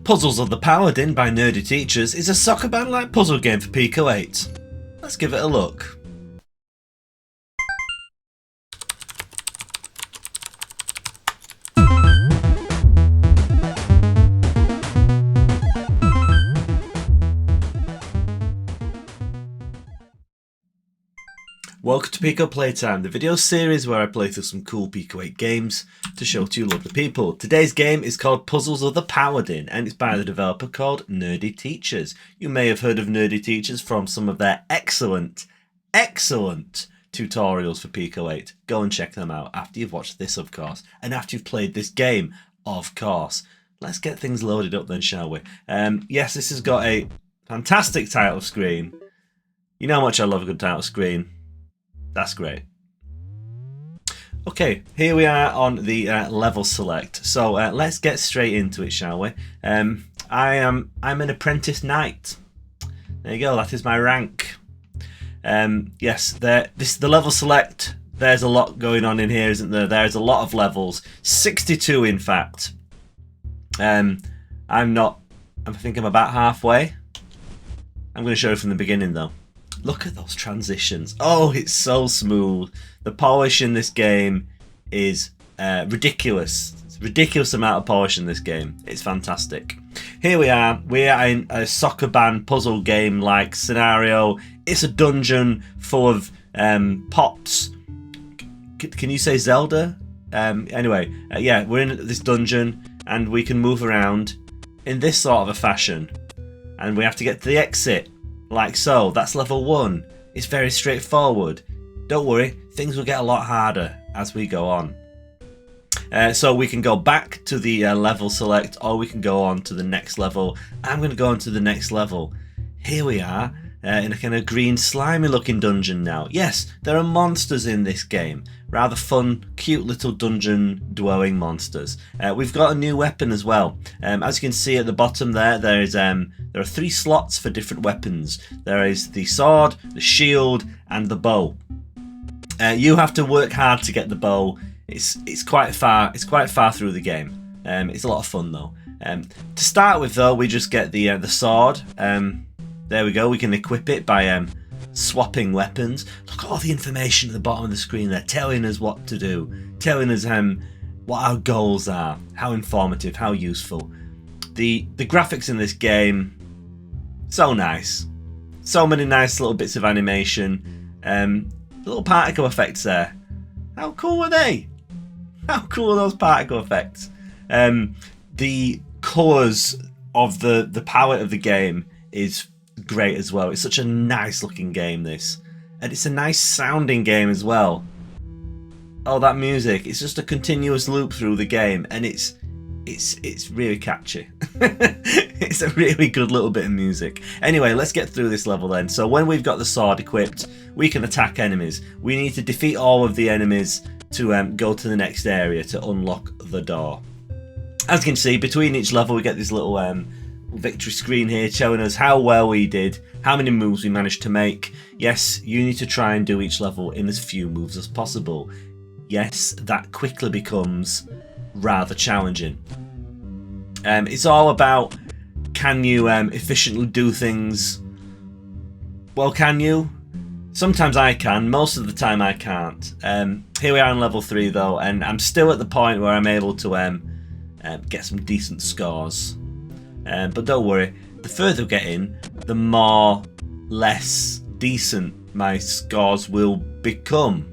Puzzles of the Paladin by Nerdy Teachers is a Sokoban-like puzzle game for Pico 8. Let's give it a look. Welcome to Pico Playtime, the video series where I play through some cool Pico 8 games to show to you lovely people. Today's game is called Puzzles of the Paladin and it's by the developer called Nerdy Teachers. You may have heard of Nerdy Teachers from some of their excellent tutorials for Pico 8. Go and check them out after you've watched this, of course, and after you've played this game, of course. Let's get things loaded up then, shall we? Yes, this has got a fantastic title screen. You know how much I love a good title screen. That's great. Okay, here we are on the level select. So let's get straight into it, shall we? I'm an apprentice knight. There you go. That is my rank. Yes, this is the level select. There's a lot going on in here, isn't there? There's a lot of levels. 62, in fact. I think I'm about halfway. I'm going to show you from the beginning, though. Look at those transitions. Oh, it's so smooth. The polish in this game is ridiculous. It's a ridiculous amount of polish in this game. It's fantastic. Here we are. We are in a Sokoban puzzle game like scenario. It's a dungeon full of pots. Can you say Zelda? Anyway, yeah, we're in this dungeon and we can move around in this sort of a fashion. And we have to get to the exit. Like so. That's level 1. It's very straightforward. Don't worry, things will get a lot harder as we go on. So we can go back to the level select, or we can go on to the next level. I'm going to go on to the next level. Here we are in a kind of green slimy looking dungeon now. Yes, there are monsters in this game. Rather fun, cute little dungeon dwelling monsters. We've got a new weapon as well. As you can see at the bottom there are 3 slots for different weapons. There is the sword, the shield, and the bow. You have to work hard to get the bow. It's quite far. It's quite far through the game. It's a lot of fun though. To start with though, we just get the sword. There we go. We can equip it by swapping weapons. Look at all the information at the bottom of the screen there, telling us what to do, telling us what our goals are, how informative, how useful. The graphics in this game, so nice. So many nice little bits of animation. Little particle effects there. How cool are they? How cool are those particle effects? The colours of the palette of the game is great as well. It's such a nice looking game, this, and it's a nice sounding game as well. Oh, that music, it's just a continuous loop through the game, and it's really catchy. It's a really good little bit of music. Anyway, let's get through this level then. So when we've got the sword equipped, we can attack enemies. We need to defeat all of the enemies to go to the next area to unlock the door. As you can see, between each level we get this little victory screen here showing us how well we did, how many moves we managed to make. Yes, you need to try and do each level in as few moves as possible. Yes, that quickly becomes rather challenging. It's all about, can you efficiently do things? Well, can you? Sometimes I can, most of the time I can't. Here we are on level 3 though, and I'm still at the point where I'm able to get some decent scores. But don't worry, the further we get in, the more less decent my scores will become.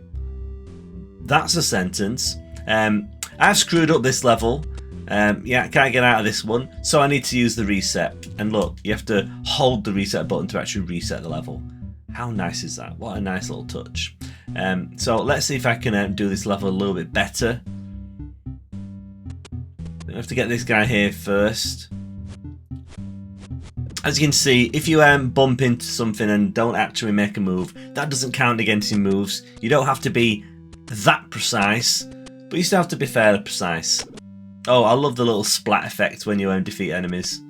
That's a sentence. I've screwed up this level. Yeah, I can't get out of this one, so I need to use the reset. And look, you have to hold the reset button to actually reset the level. How nice is that? What a nice little touch. So let's see if I can do this level a little bit better. I have to get this guy here first. As you can see, if you bump into something and don't actually make a move, that doesn't count against your moves. You don't have to be that precise, but you still have to be fairly precise. Oh, I love the little splat effect when you defeat enemies.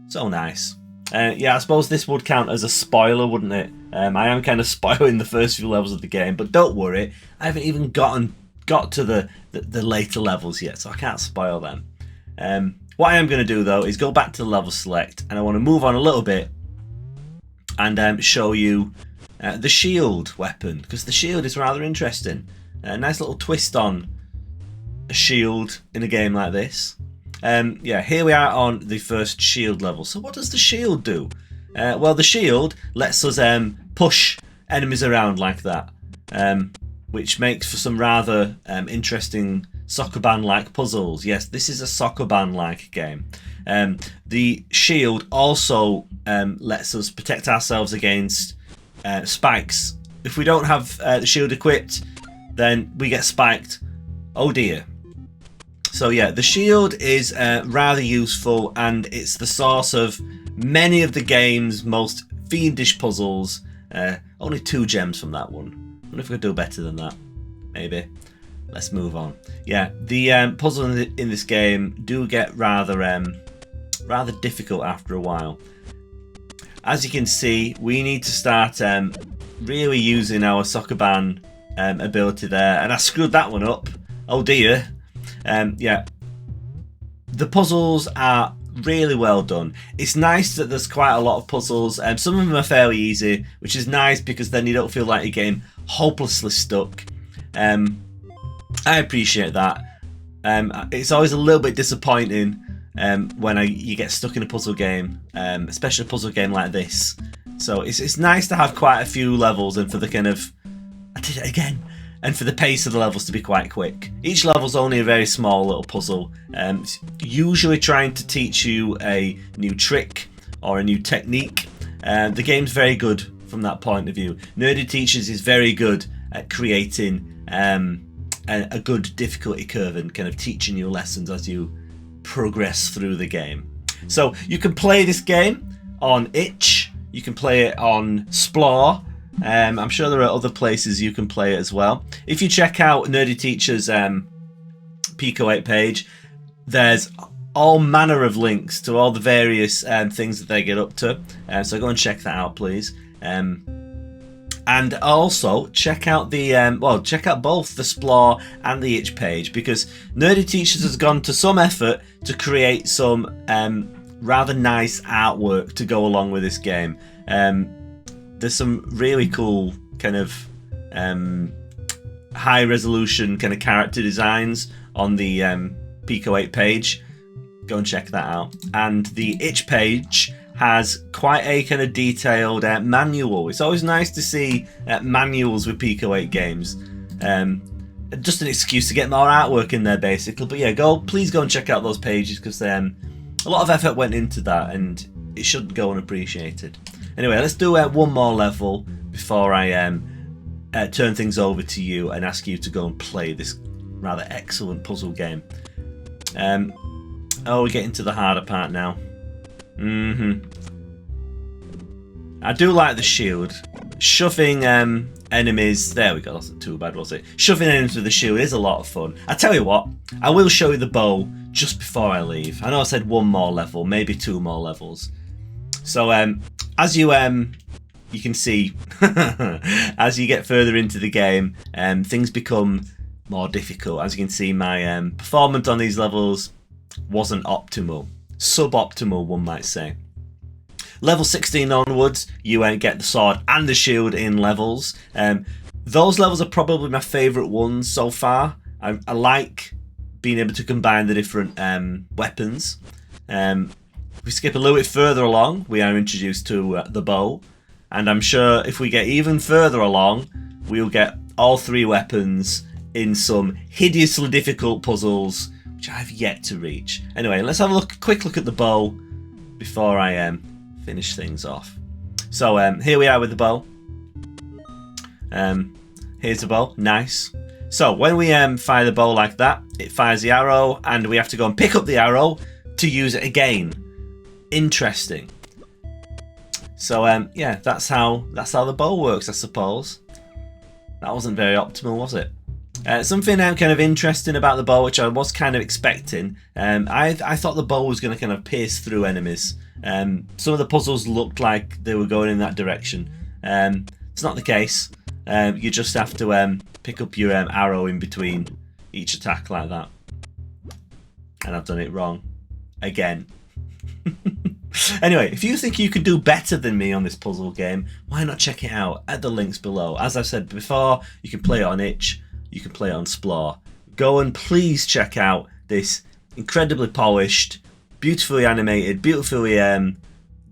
So nice. Yeah, I suppose this would count as a spoiler, wouldn't it? I am kind of spoiling the first few levels of the game, but don't worry, I haven't even got to the later levels yet, so I can't spoil them. What I am going to do though is go back to the level select, and I want to move on a little bit and show you the shield weapon, because the shield is rather interesting. A nice little twist on a shield in a game like this. Yeah, here we are on the first shield level. So what does the shield do? Well, the shield lets us push enemies around like that, which makes for some rather interesting Sokoban-like puzzles. Yes, this is a Sokoban-like game. The shield also lets us protect ourselves against spikes. If we don't have the shield equipped, then we get spiked. Oh dear. So yeah, the shield is rather useful, and it's the source of many of the game's most fiendish puzzles. Only 2 gems from that one. I wonder if we could do better than that. Maybe. Let's move on. Yeah, the puzzles in this game do get rather difficult after a while. As you can see, we need to start really using our Sokoban ability there, and I screwed that one up. Oh dear. Yeah, the puzzles are really well done. It's nice that there's quite a lot of puzzles. Some of them are fairly easy, which is nice because then you don't feel like you're getting hopelessly stuck. I appreciate that. It's always a little bit disappointing when you get stuck in a puzzle game, especially a puzzle game like this. So it's nice to have quite a few levels, and for the kind of, I did it again, and for the pace of the levels to be quite quick. Each level's only a very small little puzzle, usually trying to teach you a new trick or a new technique. The game's very good from that point of view. Nerdy Teachers is very good at creating a good difficulty curve and kind of teaching you lessons as you progress through the game. So you can play this game on itch, you can play it on Splore. I'm sure there are other places you can play it as well. If you check out Nerdy Teacher's Pico 8 page, there's all manner of links to all the various things that they get up to. So go and check that out, please. And also check out the check out both the Splore and the itch page, because Nerdy Teachers has gone to some effort to create some rather nice artwork to go along with this game. There's some really cool kind of high resolution kind of character designs on the Pico 8 page. Go and check that out. And the itch page has quite a kind of detailed manual. It's always nice to see manuals with Pico 8 games. Just an excuse to get more artwork in there, basically. But yeah, please go and check out those pages, because a lot of effort went into that, and it shouldn't go unappreciated. Anyway, let's do one more level before I turn things over to you and ask you to go and play this rather excellent puzzle game. We're getting to the harder part now. I do like the shield. Shoving enemies... There we go, that's not too bad, was it? Shoving enemies with the shield is a lot of fun. I tell you what, I will show you the bow just before I leave. I know I said 1 more level, maybe 2 more levels. So, as you can see, as you get further into the game, things become more difficult. As you can see, my performance on these levels wasn't optimal. Suboptimal, one might say. Level 16 onwards, you get the sword and the shield in levels. Those levels are probably my favourite ones so far. I like being able to combine the different weapons. If we skip a little bit further along, we are introduced to the bow. And I'm sure if we get even further along, we'll get all 3 weapons in some hideously difficult puzzles, which I've yet to reach. Anyway, let's have a quick look at the bow before I finish things off. So here we are with the bow. Here's the bow, nice. So when we fire the bow like that, it fires the arrow, and we have to go and pick up the arrow to use it again. Interesting. So yeah, that's how the bow works, I suppose. That wasn't very optimal, was it? Something kind of interesting about the bow, which I was kind of expecting. I thought the bow was going to kind of pierce through enemies. Some of the puzzles looked like they were going in that direction. It's not the case. You just have to pick up your arrow in between each attack like that. And I've done it wrong. again. Anyway, if you think you could do better than me on this puzzle game, why not check it out at the links below. As I've said before, you can play it on itch, you can play it on Splore. Go and please check out this incredibly polished, beautifully animated, beautifully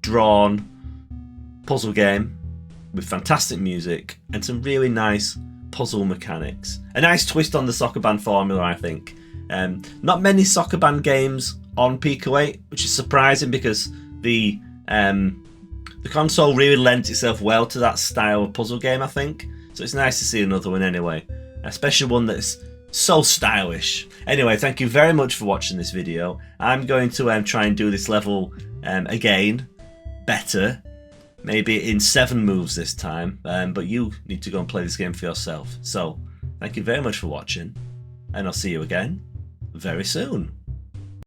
drawn puzzle game with fantastic music and some really nice puzzle mechanics. A nice twist on the Sokoban formula, I think. Not many Sokoban games on Pico 8, which is surprising because the console really lends itself well to that style of puzzle game, I think. So it's nice to see another one anyway, especially one that's so stylish. Anyway, thank you very much for watching this video. I'm going to try and do this level again, better, maybe in 7 moves this time, but you need to go and play this game for yourself. So thank you very much for watching, and I'll see you again very soon.